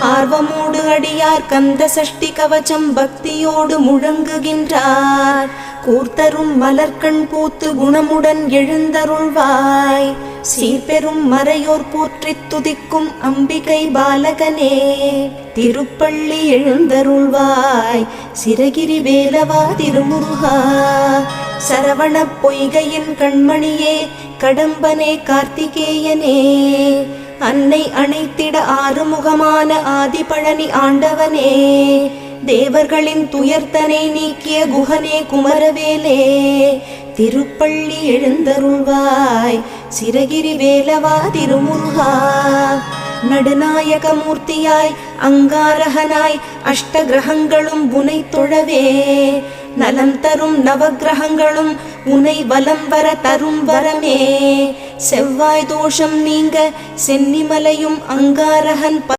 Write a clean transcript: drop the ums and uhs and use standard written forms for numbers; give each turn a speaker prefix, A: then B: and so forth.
A: ஆர்வமோடு அடியார் கந்த சஷ்டி கவச்சம் பக்தியோடு முழங்குகின்றார். கூர்த்தரும் மலர்கண் பூத்து குணமுடன் எழுந்தருள்வாய். சீர்பெரும் மறையோர் போற்றித் துதிக்கும் அம்பிகை பாலகனே, திருப்பள்ளி எழுந்தருள்வாய். சிரகிரி வேலவா திருமுருகா, சரவண பொய்கையின் கண்மணியே, கடம்பனே கார்த்திகேயனே, அன்னை அணைத்திட ஆறுமுகமான ஆதிபழனி ஆண்டவனே, தேவர்களின் துயர்த்தனை நீக்கிய குகனே குமரவேலே, திருப்பள்ளி எழுந்தருள்வாய். சிரகிரி வேலவா திருமுருகா, நடுநாயக மூர்த்தியாய் அங்காரகனாய் அஷ்ட கிரகங்களும் உனை தொழவே, நலம் தரும் நவகிரகங்களும் உனை வலம் வர தரும் வரமே. செவ்வாய் தோஷம் நீங்க சென்னிமலையும் அங்காரகன்